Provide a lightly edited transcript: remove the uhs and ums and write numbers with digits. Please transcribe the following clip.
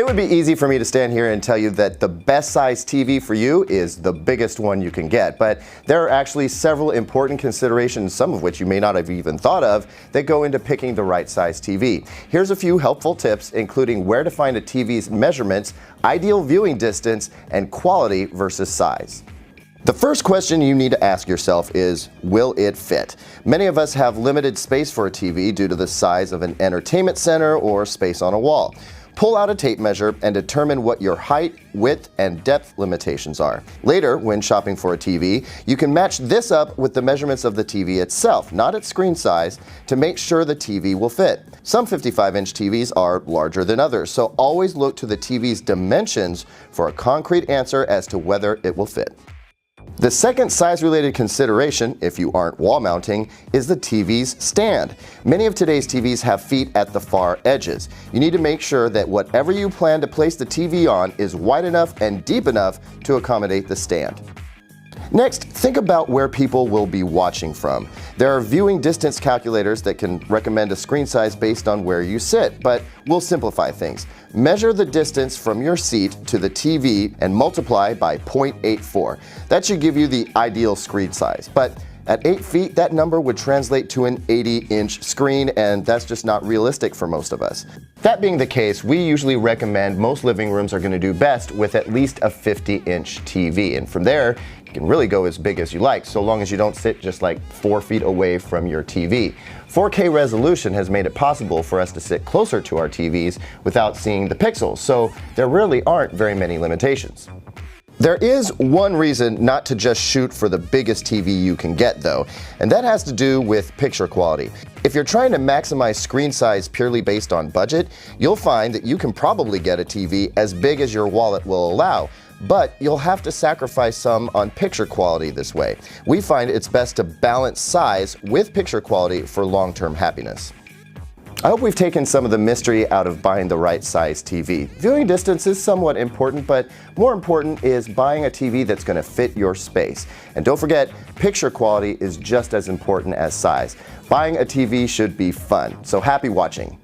would be easy for me to stand here and tell you that the best size TV for you is the biggest one you can get, but there are actually several important considerations, some of which you may not have even thought of, that go into picking the right size TV. Here's a few helpful tips, including where to find a TV's measurements, ideal viewing distance, and quality versus size. The first question you need to ask yourself is, will it fit? Many of us have limited space for a TV due to the size of an entertainment center or space on a wall. Pull out a tape measure and determine what your height, width, and depth limitations are. Later, when shopping for a TV, you can match this up with the measurements of the TV itself, not its screen size, to make sure the TV will fit. Some 55-inch TVs are larger than others, so always look to the TV's dimensions for a concrete answer as to whether it will fit. The second size-related consideration, if you aren't wall mounting, is the TV's stand. Many of today's TVs have feet at the far edges. You need to make sure that whatever you plan to place the TV on is wide enough and deep enough to accommodate the stand. Next, think about where people will be watching from. There are viewing distance calculators that can recommend a screen size based on where you sit, but we'll simplify things. Measure the distance from your seat to the TV and multiply by 0.84. That should give you the ideal screen size, but at 8 feet, that number would translate to an 80-inch screen, and that's just not realistic for most of us. That being the case, we usually recommend most living rooms are going to do best with at least a 50-inch TV, and from there, you can really go as big as you like, so long as you don't sit just like 4 feet away from your TV. 4K resolution has made it possible for us to sit closer to our TVs without seeing the pixels, so there really aren't very many limitations. There is one reason not to just shoot for the biggest TV you can get though, and that has to do with picture quality. If you're trying to maximize screen size purely based on budget, you'll find that you can probably get a TV as big as your wallet will allow, but you'll have to sacrifice some on picture quality this way. We find it's best to balance size with picture quality for long-term happiness. I hope we've taken some of the mystery out of buying the right size TV. Viewing distance is somewhat important, but more important is buying a TV that's going to fit your space. And don't forget, picture quality is just as important as size. Buying a TV should be fun, so happy watching.